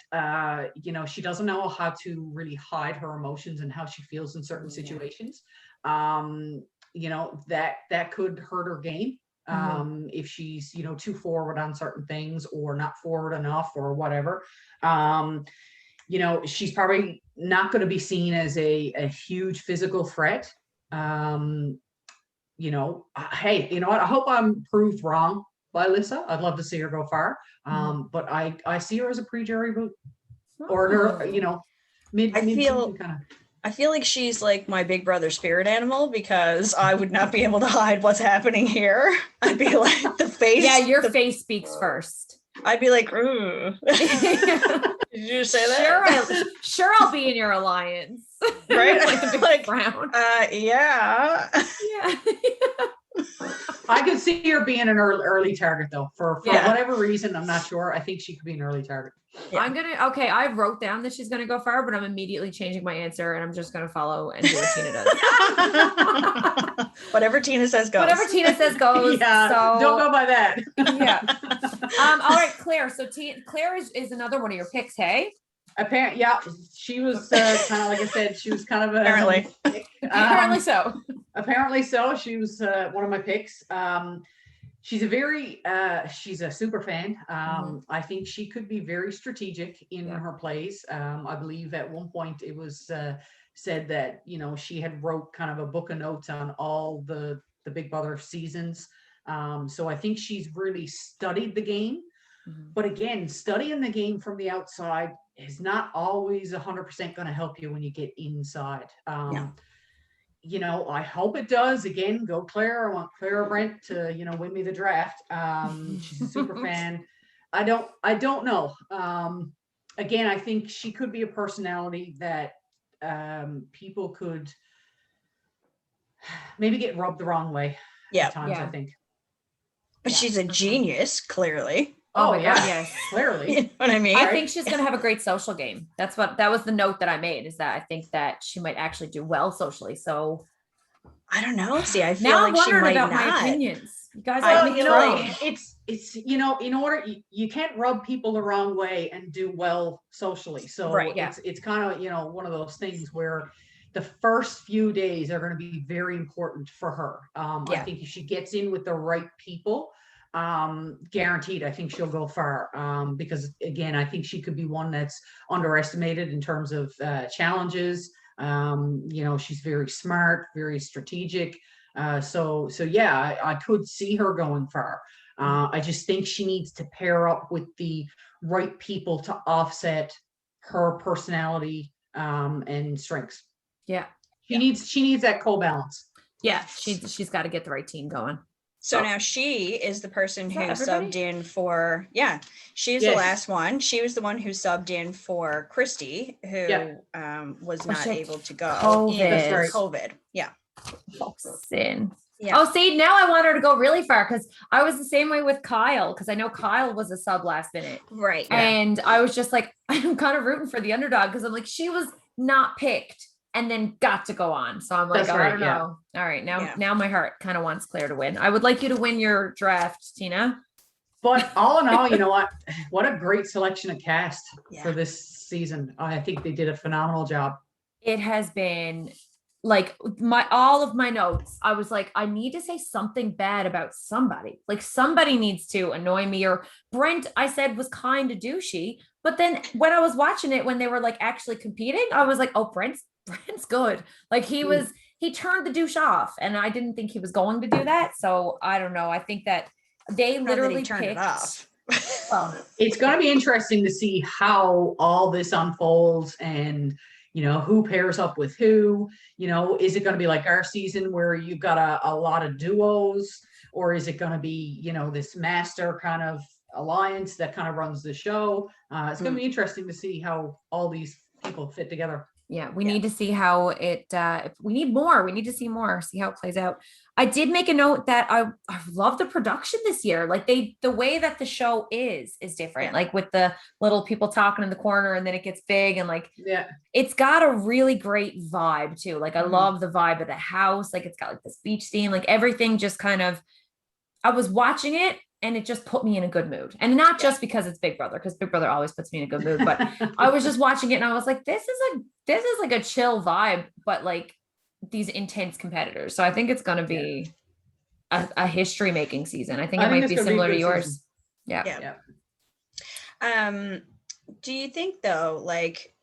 she doesn't know how to really hide her emotions and how she feels in certain situations. That could hurt her game. If she's, too forward on certain things or not forward enough or whatever. She's probably not going to be seen as a huge physical threat. Hey, you know what? I hope I'm proved wrong by Alyssa. I'd love to see her go far. But I see her as a pre-jury boot or, mid kind of.
I feel like she's like my Big Brother spirit animal, because I would not be able to hide what's happening here. I'd be like the face.
Yeah, your face speaks first.
I'd be like, ooh. Did you say
that? Sure, I'll be in your alliance.
Right?
Like the big brown.
Yeah.
I could see her being an early target though. For whatever reason, I'm not sure. I think she could be an early target.
Yeah. I wrote down that she's gonna go far, but I'm immediately changing my answer, and I'm just gonna follow and do what Tina
does. Whatever Tina says goes.
Whatever Tina says goes.
Yeah, so don't go by that.
Yeah. All right, Claire. So Claire is another one of your picks, hey?
Apparently, yeah. She was kind of, like I said, she was kind of
apparently.
Apparently so.
Apparently so. She was one of my picks. She's she's a super fan. I think she could be very strategic in her plays. I believe at one point it was said that, she had wrote kind of a book of notes on all the Big Brother seasons. So I think she's really studied the game. But again, studying the game from the outside is not always 100% going to help you when you get inside. I hope it does. Again, go Claire. I want Claire Brent to, win me the draft. She's a super fan. I don't know. Again, I think she could be a personality that people could maybe get rubbed the wrong way at times, I think.
But she's a genius, clearly.
Oh my God, yes, clearly.
You know what I mean?
I think she's going to have a great social game. That was the note that I made, is that I think that she might actually do well socially. So
I don't know. See, I feel like she might not.
My opinions. You guys,
it's in order, you can't rub people the wrong way and do well socially. So it's kind of, one of those things where the first few days are going to be very important for her. I think if she gets in with the right people, guaranteed, I think she'll go far, because again, I think she could be one that's underestimated in terms of challenges. She's very smart, very strategic. So yeah, I could see her going far. I just think she needs to pair up with the right people to offset her personality and strengths.
Yeah.
She needs that co-balance.
Yeah, she's got to get the right team going.
So now she is the person who subbed in for, she's
Yes.
the last one. She was the one who subbed in for Christy, who was not able to go. COVID. Yeah.
Sin. Yeah. Oh, see, now I want her to go really far because I was the same way with Kyle because I know Kyle was a sub last minute.
Right.
And I was just like, I'm kind of rooting for the underdog because I'm like, she was not picked and then got to go on. So I'm like, I don't know. All right. Now my heart kind of wants Claire to win. I would like you to win your draft, Tina.
But all in all, you know what a great selection of cast for this season. I think they did a phenomenal job.
It has been like all of my notes. I was like, I need to say something bad about somebody. Like somebody needs to annoy me. Or Brent, I said, was kind of douchey. But then when I was watching it, when they were like actually competing, I was like, oh, Brent's good. Like he turned the douche off, and I didn't think he was going to do that. So I don't know. I think that they literally
turned it off.
Well, it's going to be interesting to see how all this unfolds and, who pairs up with who, is it going to be like our season where you've got a lot of duos, or is it going to be, this master kind of alliance that kind of runs the show? It's going to be interesting to see how all these people fit together.
Yeah, we need to see how it, we need more. We need to see more, see how it plays out. I did make a note that I love the production this year. Like the way that the show is different. Like with the little people talking in the corner and then it gets big and like, it's got a really great vibe too. Like I love the vibe of the house. Like it's got like this beach theme, like everything just kind of, I was watching it and it just put me in a good mood. And not just because it's Big Brother, because Big Brother always puts me in a good mood, but I was just watching it and I was like, this is like a chill vibe, but like these intense competitors. So I think it's going to be a history making season. I think it might be similar to yours.
Season. Yeah. Do you think though, like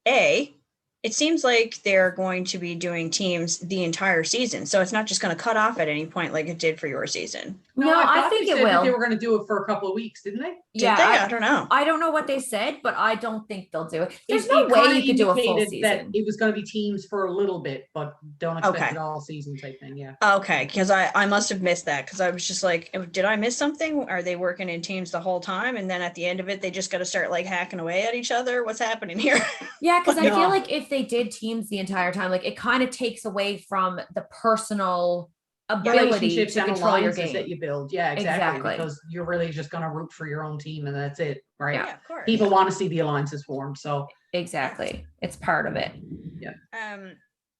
it seems like they're going to be doing teams the entire season. So it's not just going to cut off at any point like it did for your season.
No, I think it will.
They were going to do it for a couple of weeks, didn't they?
Did they? I don't know.
I don't know what they said, but I don't think they'll do it. There's no way you could do a full season.
That it was going to be teams for a little bit, but don't expect it all season type thing. Yeah.
Okay. Because I must have missed that because I was just like, did I miss something? Are they working in teams the whole time? And then at the end of it, they just got to start like hacking away at each other? What's happening here?
Yeah. Because I feel like if they did teams the entire time, like it kind of takes away from the personal ability to control your game
that you build. Yeah, exactly. Because you're really just going to root for your own team and that's it, right?
Yeah, of course.
People want to see the alliances form, so
exactly, it's part of it.
Yeah.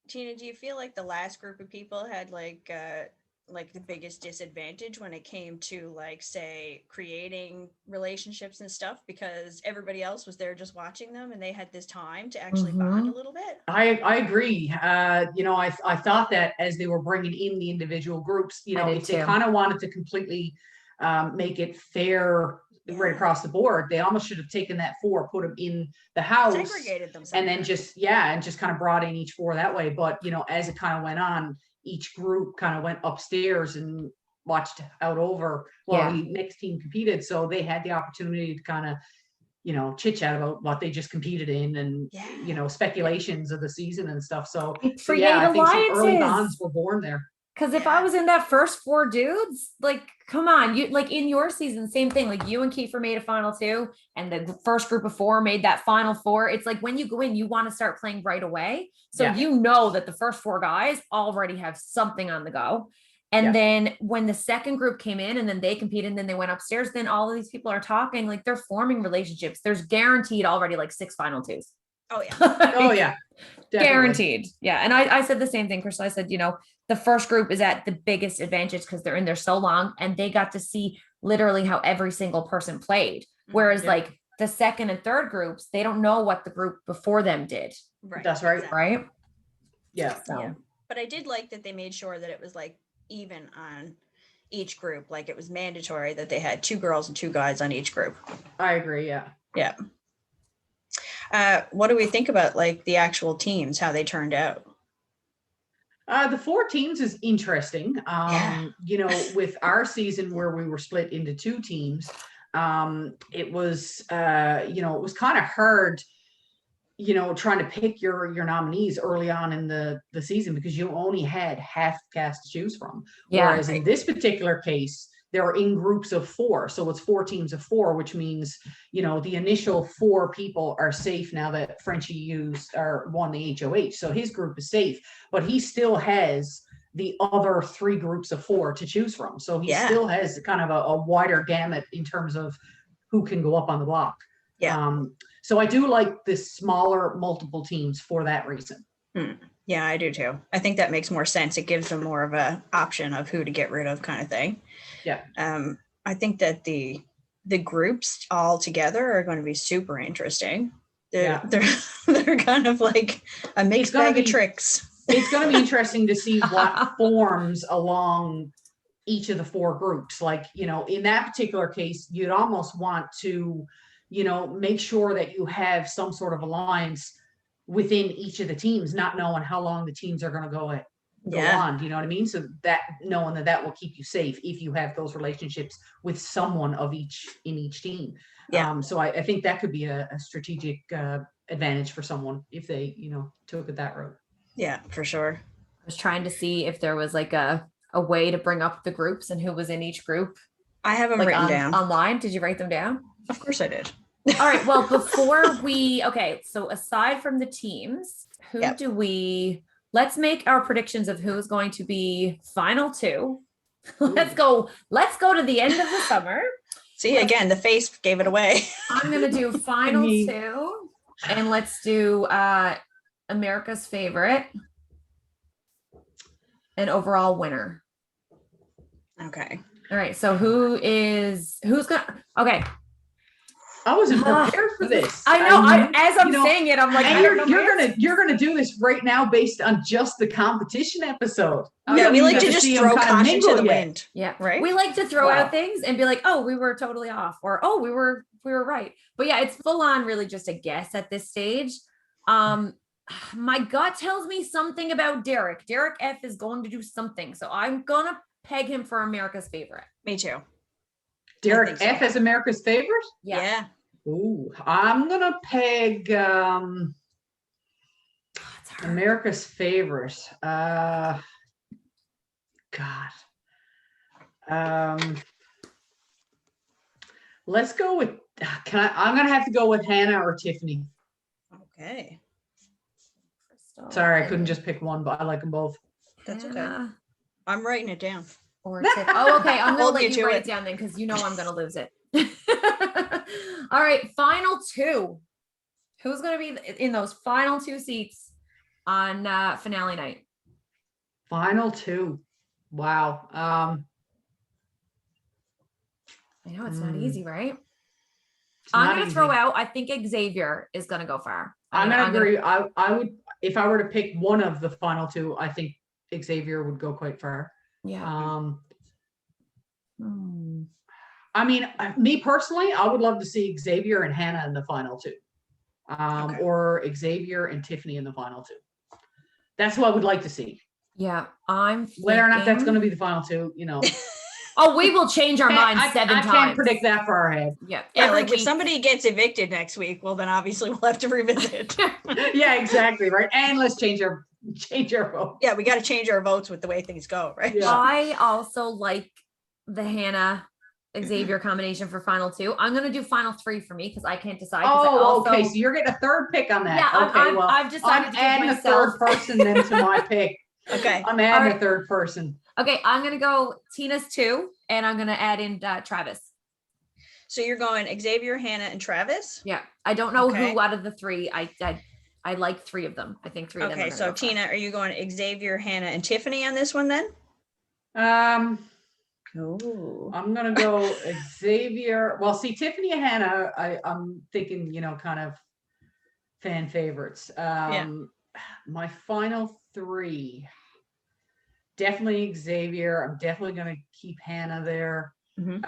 Tina, do you feel like the last group of people had like the biggest disadvantage when it came to like say creating relationships and stuff because everybody else was there just watching them and they had this time to actually bond a little bit?
I agree. I thought that as they were bringing in the individual groups, if they kind of wanted to completely make it fair right across the board, they almost should have taken that 4, put them in the house,
segregated them
and then just kind of brought in each 4 that way. But as it kind of went on, each group kind of went upstairs and watched out over while the next team competed. So they had the opportunity to kind of, chit chat about what they just competed in and, speculations of the season and stuff. So, I think some early bonds were born there.
Because if I was in that first 4 dudes, like, come on, you like in your season, same thing. Like you and Kiefer made a final 2 and the first group of 4 made that final 4. It's like when you go in, you want to start playing right away. So you know that the first 4 guys already have something on the go. And then when the second group came in and then they competed and then they went upstairs, then all of these people are talking, like they're forming relationships. There's guaranteed already like 6 final 2s.
Oh yeah.
Oh yeah. Definitely.
Guaranteed. Yeah. And I said the same thing, Crystal. I said, the first group is at the biggest advantage because they're in there so long and they got to see literally how every single person played. Whereas like the second and third groups, they don't know what the group before them did.
Right.
That's right.
Exactly.
Right.
Yeah.
So. Yeah. But I did like that they made sure that it was like even on each group. Like it was mandatory that they had 2 girls and 2 guys on each group.
I agree. Yeah.
Yeah. What do we think about like the actual teams, how they turned out?
The 4 teams is interesting. You know, with our season where we were split into 2 teams, it was, you know, it was kind of hard, you know, trying to pick your nominees early on in the season because you only had half cast to choose from.
Yeah.
Whereas in this particular case, they're in groups of 4. So it's 4 teams of 4, which means, you know, the initial 4 people are safe now that Frenchie won the HOH. So his group is safe, but he still has the other 3 groups of 4 to choose from. So he still has kind of a wider gamut in terms of who can go up on the block.
Yeah.
So I do like the smaller multiple teams for that reason.
Yeah, I do too. I think that makes more sense. It gives them more of a option of who to get rid of kind of thing.
Yeah.
I think that the groups all together are going to be super interesting. They're kind of like a mixed bag of tricks.
It's going to be interesting to see what forms along each of the 4 groups. Like, you know, in that particular case, you'd almost want to, you know, make sure that you have some sort of alliance within each of the teams, not knowing how long the teams are going to go on. Do you know what I mean? So that knowing that will keep you safe if you have those relationships with someone in each team.
Yeah.
So I think that could be a strategic advantage for someone if they, you know, took it that route.
Yeah, for sure.
I was trying to see if there was like a way to bring up the groups and who was in each group.
I have them
like
written down
online. Did you write them down?
Of course I did.
All right. Well, so aside from the teams, let's make our predictions of who's going to be final 2. Let's go to the end of the summer.
See, again, the face gave it away.
I'm going to do final 2 and let's do America's favorite and overall winner.
Okay.
All right. So okay.
I wasn't prepared for this.
I know. As I'm saying it, I'm like,
you're gonna do this right now based on just the competition episode.
Yeah, we like to just throw caution to the wind.
Yeah,
right.
We like to throw out things and be like, oh, we were totally off, or oh, we were right. But yeah, it's full on, really just a guess at this stage. My gut tells me something about Derek. Derek F is going to do something, so I'm gonna peg him for America's favorite.
Me too.
Derek F as America's favorite?
Yeah.
Ooh, I'm gonna peg America's favorite. God. Let's go with I'm gonna have to go with Hannah or Tiffany.
Okay.
Sorry, I couldn't just pick one, but I like them both.
That's okay. I'm writing it down.
Or oh, okay. I'm gonna let you write it down then, because you know I'm gonna lose it. All right, final 2. Who's gonna be in those final 2 seats on finale night?
Final 2. Wow.
I know it's not easy, right? I'm gonna throw out. I think Xavier is gonna go far.
I'm gonna agree. I would, if I were to pick one of the final 2, I think Xavier would go quite far.
Yeah.
I mean, me personally, I would love to see Xavier and Hannah in the final 2, or Xavier and Tiffany in the final 2. That's what I would like to see.
Yeah,
whether or not that's going to be the final 2, you know.
Oh, we will change our minds 7 times.
I can't predict that far ahead.
Yeah.
Like if somebody gets evicted next week, well, then obviously we'll have to revisit.
Yeah, exactly. Right. And let's change our vote.
Yeah, we got to change our votes with the way things go. Right.
Yeah. I also like the Hannah Xavier combination for final 2. I'm going to do final 3 for me because I can't decide.
Okay. So you're getting a third pick on that.
Yeah.
Okay.
I've decided to
add a third person then to my pick.
Okay.
I'm adding a third person.
Okay, I'm gonna go Tina's 2, and I'm gonna add in Travis.
So you're going Xavier, Hannah, and Travis?
Yeah, I don't know who out of the 3. I like 3 of them. I think 3 of them.
Okay, so Tina, are you going Xavier, Hannah, and Tiffany on this one then?
I'm gonna go Xavier. Well, see, Tiffany and Hannah, I'm thinking, you know, kind of fan favorites. My final 3. definitely Xavier. I'm definitely going to keep Hannah there.
Mm-hmm.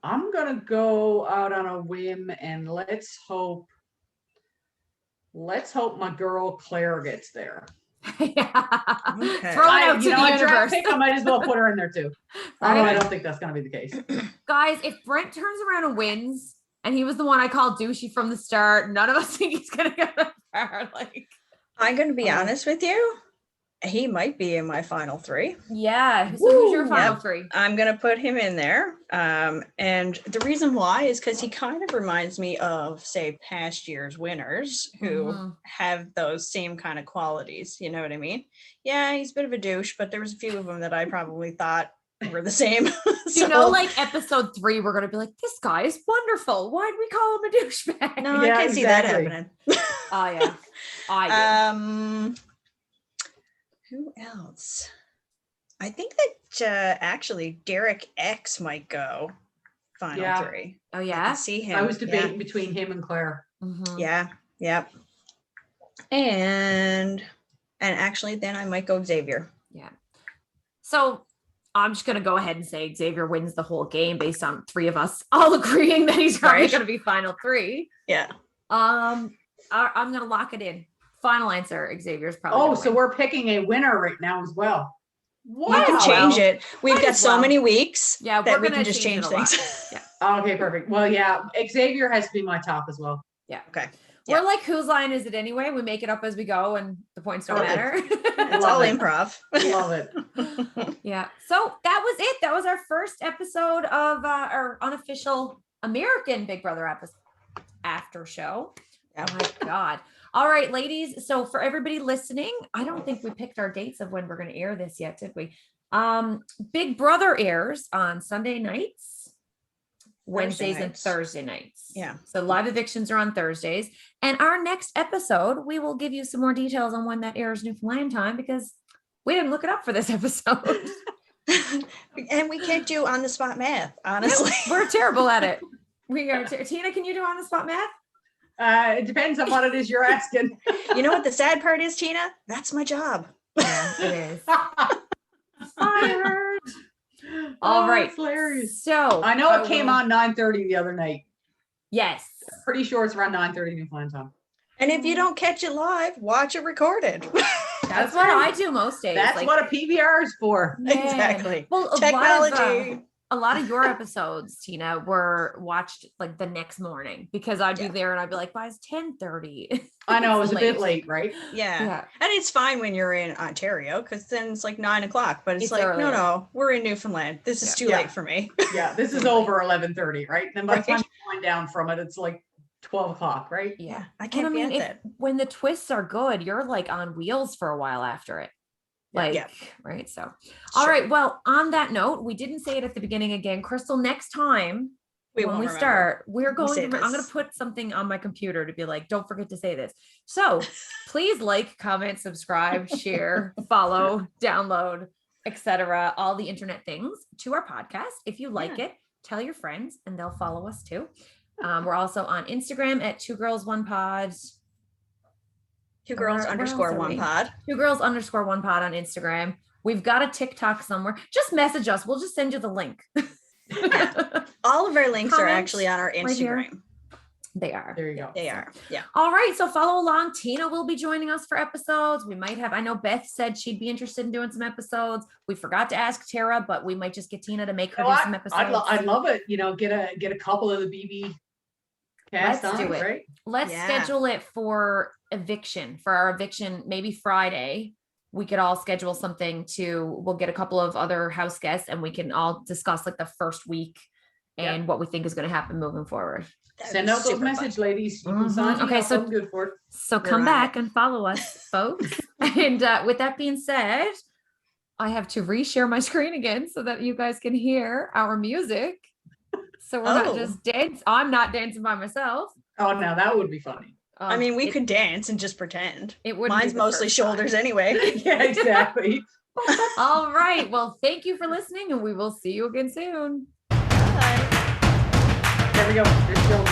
I'm going to go out on a whim and let's hope my girl Claire gets there.
Yeah.
Okay.
Throw it out to the
draft
universe.
pick, I might as well put her in there too.
Right?
Although I don't think that's going to be the case.
Guys, if Brent turns around and wins, and he was the one I called douchey from the start, none of us think he's going to go that far. Like,
I'm going to be honest with you. He might be in my final three.
yeah. So who's your final three?
I'm going to put him in there. And the reason why is because he kind of reminds me of, say, past year's winners who have those same kind of qualities. You know what I mean? Yeah, he's a bit of a douche, but there was a few of them that I probably thought were the same.
You know, like episode 3, we're going to be like, this guy is wonderful. Why'd we call him a douchebag?
No, I can't see that happening.
Oh, yeah. I do.
Who else? I think that actually Derek X might go final 3.
Oh yeah,
I can see him.
I was debating between him and Claire.
Yeah, yep. And actually, then I might go Xavier.
Yeah. So I'm just gonna go ahead and say Xavier wins the whole game based on 3 of us all agreeing that he's probably gonna be final 3.
Yeah.
I'm gonna lock it in. Final answer, Xavier's probably.
Oh, so we're picking a winner right now as well.
Wow. We can change it. We've got so many weeks that we can just change things.
Yeah.
Okay, perfect. Well, yeah, Xavier has to be my top as well.
Yeah.
Okay.
We're like, whose line is it anyway? We make it up as we go and the points don't matter.
It's all improv.
Love it.
Yeah. So that was it. That was our first episode of our unofficial American Big Brother episode after show.
Yep.
Oh my God. All right, ladies. So for everybody listening, I don't think we picked our dates of when we're going to air this yet, did we? Big Brother airs on Sunday nights, Wednesdays and Thursday nights.
Yeah.
So live evictions are on Thursdays. And our next episode, we will give you some more details on when that airs Newfoundland time because we didn't look it up for this episode.
And we can't do on the spot math, honestly.
We're terrible at it. We are. Tina, can you do on the spot math?
It depends on what it is you're asking.
You know what the sad part is, Tina? That's my job.
Yeah, it is. Fired. All right.
That's hilarious.
So
I know it came on 9:30 the other night.
Yes.
Pretty sure it's around 9:30 Newfoundland time.
And if you don't catch it live, watch it recorded.
That's what I do most days.
That's what a PVR is for.
Man.
Exactly.
Well,
technology.
A lot of your episodes, Tina, were watched like the next morning because I'd be there and I'd be like, "Why is 10:30?"
I know it was a bit late, right?
Yeah. And it's fine when you're in Ontario because then it's like 9 o'clock. But it's like,
earlier.
no, we're in Newfoundland. This is too late for me.
Yeah, this is over 11:30, right? And then by the time you wind down from it, it's like 12 o'clock, right?
Yeah,
I can't be at that.
When the twists are good, you're like on wheels for a while after it. Like, right. So, all right. Well, on that note, we didn't say it at the beginning again. Crystal, next time when we start, we're going to, I'm going to put something on my computer to be like, don't forget to say this. So please like, comment, subscribe, share, follow, download, etc. All the internet things to our podcast. If you like it, tell your friends and they'll follow us too. We're also on Instagram at 2girls1pod.
2girls_1pod.
2girls_1pod on Instagram. We've got a TikTok somewhere. Just message us. We'll just send you the link.
All of our links are actually on our Instagram.
Right, they are.
There you go.
They are. Yeah.
All right. So follow along. Tina will be joining us for episodes. We might have, I know Beth said she'd be interested in doing some episodes. We forgot to ask Tara, but we might just get Tina to make her do some episodes.
I'd love it. You know, get a couple of the BB cast
Let's do it.
Right?
Let's schedule it for our eviction, maybe Friday. We could all schedule something we'll get a couple of other house guests and we can all discuss like the first week and what we think is going to happen moving forward.
Send out those messages, ladies. You can sign
okay,
up.
so
I'm good for it.
So come back and follow us, folks. And with that being said, I have to reshare my screen again so that you guys can hear our music. So we're not just dancing. I'm not dancing by myself.
Oh, no, that would be funny.
I mean, we could dance and just pretend.
It would.
Mine's mostly shoulders anyway.
Yeah, exactly.
All right. Well, thank you for listening, and we will see you again soon.
Bye.
There we go. There's still